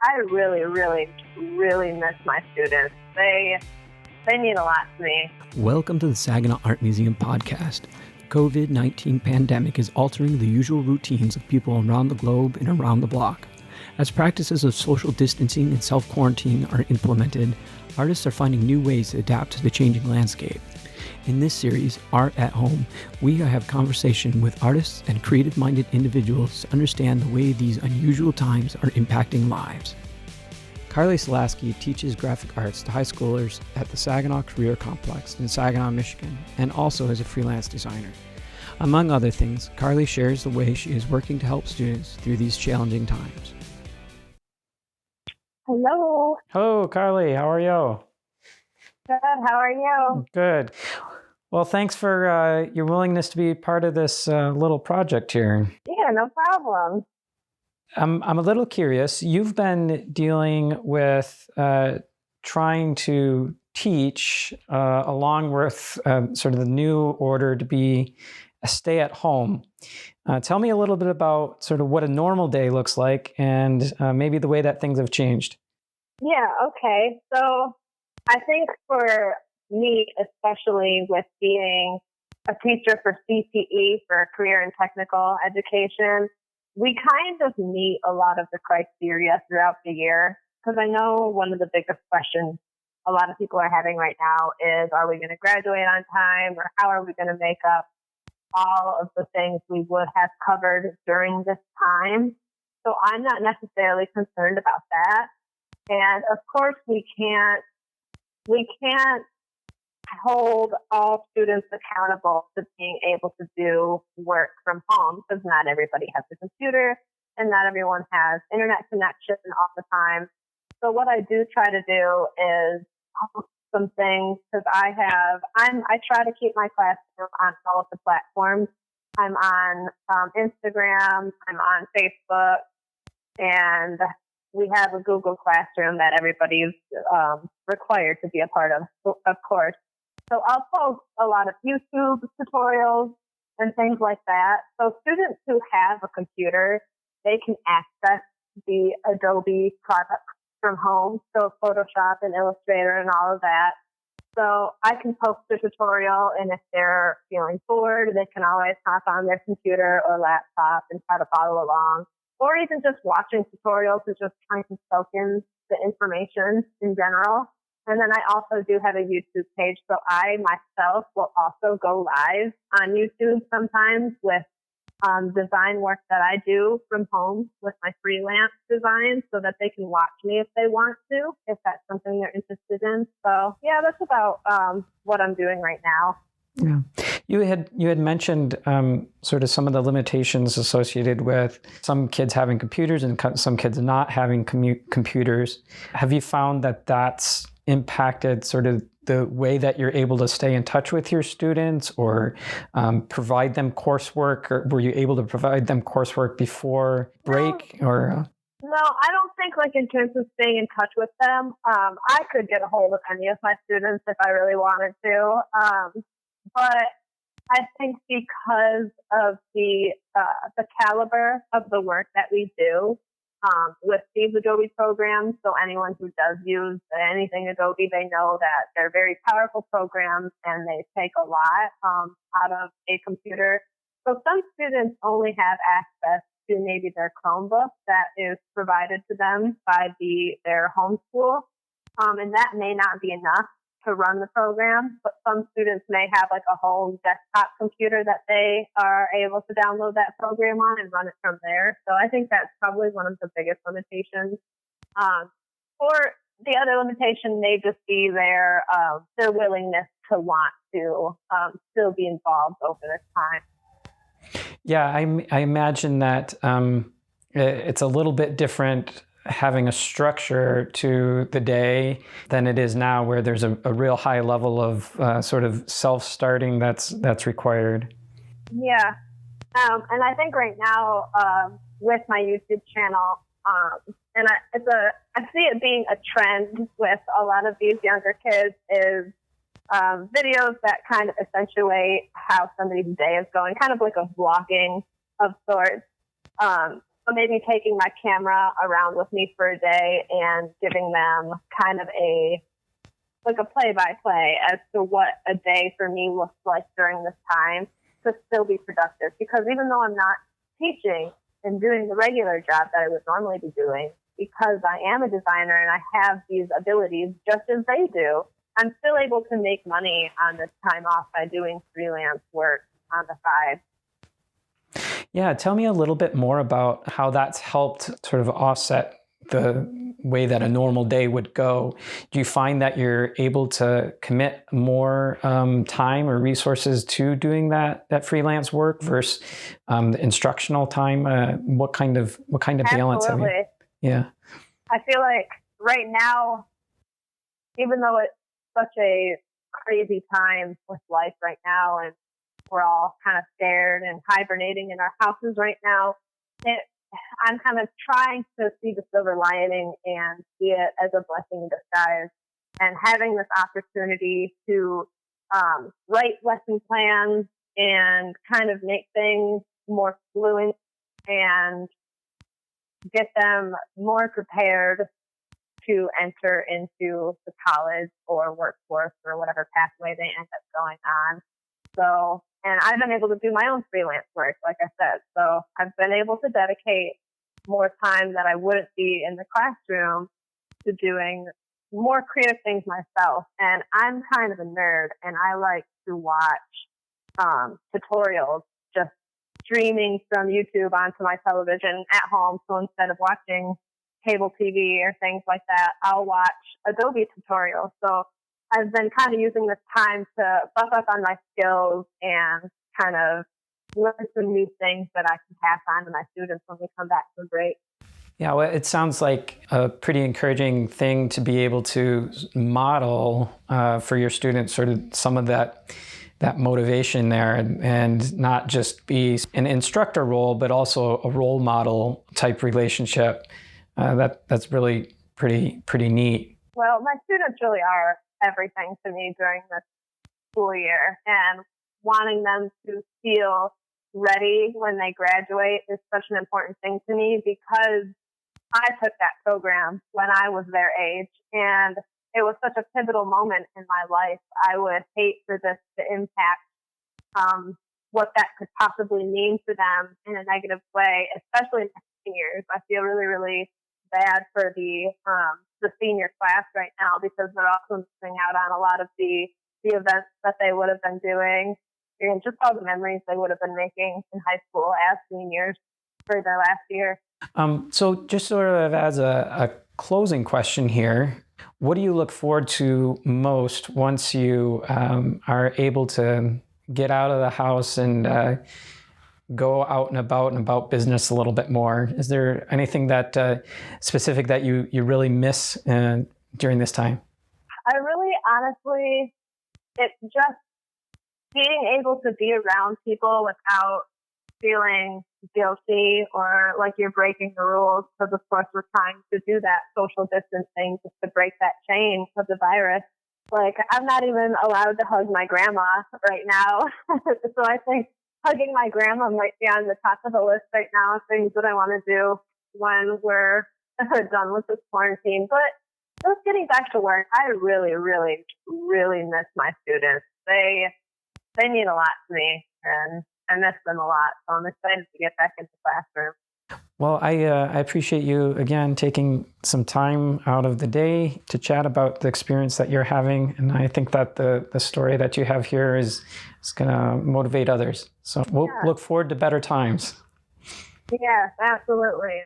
I really, really, really miss my students. They mean a lot to me. Welcome to the Saginaw Art Museum podcast. The COVID-19 pandemic is altering the usual routines of people around the globe and around the block. As practices of social distancing and self-quarantine are implemented, artists are finding new ways to adapt to the changing landscape. In this series, Art at Home, we have conversation with artists and creative-minded individuals to understand the way these unusual times are impacting lives. Salesky teaches graphic arts to high schoolers at the Saginaw Career Complex in Saginaw, Michigan, and also as a freelance designer. Among other things, Carly shares the way she is working to help students through these challenging times. Hello. Hello, Carly. How are you? Good. How are you? Good. Well, thanks for your willingness to be part of this little project here. Yeah, no problem. I'm a little curious. You've been dealing with trying to teach along with sort of the new order to be a stay-at-home. Tell me a little bit about sort of what a normal day looks like and maybe the way that things have changed. Yeah, okay. So I think for me, especially with being a teacher for CTE, for career and technical education, we kind of meet a lot of the criteria throughout the year, because I know one of the biggest questions a lot of people are having right now is, are we going to graduate on time, or how are we going to make up all of the things we would have covered during this time? So I'm not necessarily concerned about that. And of course, we can't hold all students accountable to being able to do work from home, because not everybody has a computer and not everyone has internet connection all the time. So what I do try to do is post some things, because I try to keep my classroom on all of the platforms. I'm on Instagram, I'm on Facebook, and we have a Google Classroom that everybody's required to be a part of course. So I'll post a lot of YouTube tutorials and things like that. So students who have a computer, they can access the Adobe products from home, so Photoshop and Illustrator and all of that. So I can post a tutorial, and if they're feeling bored, they can always hop on their computer or laptop and try to follow along. Or even just watching tutorials and just trying to soak in the information in general. And then I also do have a YouTube page, so I myself will also go live on YouTube sometimes with design work that I do from home with my freelance design, so that they can watch me if they want to, if that's something they're interested in. So yeah, that's about what I'm doing right now. Yeah, you had mentioned sort of some of the limitations associated with some kids having computers and some kids not having computers. Have you found that that's impacted sort of the way that you're able to stay in touch with your students, or provide them coursework, or were you able to provide them coursework before break? No, I don't think like in terms of staying in touch with them. I could get a hold of any of my students if I really wanted to. But I think because of the caliber of the work that we do with these Adobe programs, so anyone who does use anything Adobe, they know that they're very powerful programs and they take a lot out of a computer. So some students only have access to maybe their Chromebook that is provided to them by their home school, and that may not be enough to run the program, but some students may have like a home desktop computer that they are able to download that program on and run it from there. So I think that's probably one of the biggest limitations. Or the other limitation may just be their willingness to want to still be involved over this time. Yeah, I imagine that it's a little bit different having a structure to the day than it is now, where there's a real high level of sort of self-starting that's required. Yeah. And I think right now with my YouTube channel, and I see it being a trend with a lot of these younger kids, is videos that kind of accentuate how somebody's day is going, kind of like a vlogging of sorts. So maybe taking my camera around with me for a day and giving them kind of a play-by-play as to what a day for me looks like during this time to still be productive. Because even though I'm not teaching and doing the regular job that I would normally be doing, because I am a designer and I have these abilities just as they do, I'm still able to make money on this time off by doing freelance work on the side. Yeah, tell me a little bit more about how that's helped sort of offset the way that a normal day would go. Do you find that you're able to commit more time or resources to doing that freelance work versus the instructional time? What kind of balance have you? Absolutely. Yeah. I feel like right now, even though it's such a crazy time with life right now, and we're all kind of scared and hibernating in our houses right now, I'm kind of trying to see the silver lining and see it as a blessing in disguise. And having this opportunity to write lesson plans and kind of make things more fluent and get them more prepared to enter into the college or workforce or whatever pathway they end up going on. So, and I've been able to do my own freelance work, like I said. So I've been able to dedicate more time that I wouldn't be in the classroom to doing more creative things myself. And I'm kind of a nerd, and I like to watch tutorials just streaming from YouTube onto my television at home. So instead of watching cable TV or things like that, I'll watch Adobe tutorials. So I've been kind of using this time to buff up on my skills and kind of learn some new things that I can pass on to my students when we come back from break. Yeah, well, it sounds like a pretty encouraging thing to be able to model for your students sort of some of that motivation there, and not just be an instructor role, but also a role model type relationship. That's really pretty neat. Well, my students really are everything to me during this school year, and wanting them to feel ready when they graduate is such an important thing to me, because I took that program when I was their age, and it was such a pivotal moment in my life. I would hate for this to impact what that could possibly mean for them in a negative way, especially in the seniors. I feel really, really bad for the senior class right now, because they're also missing out on a lot of the events that they would have been doing, and just all the memories they would have been making in high school as seniors for their last year. So just sort of as a closing question here, what do you look forward to most once you are able to get out of the house and go out and about business a little bit more? Is there anything that specific that you really miss during this time? I really, honestly, it's just being able to be around people without feeling guilty or like you're breaking the rules, because of course we're trying to do that social distancing just to break that chain of the virus. Like, I'm not even allowed to hug my grandma right now. So I think hugging my grandma might be on the top of the list right now of things that I want to do when we're done with this quarantine. But just getting back to work, I really, really, really miss my students. They mean a lot to me, and I miss them a lot. So I'm excited to get back into the classroom. Well, I appreciate you again taking some time out of the day to chat about the experience that you're having, and I think that the story that you have here is going to motivate others. So we'll look forward to better times. Yes, absolutely.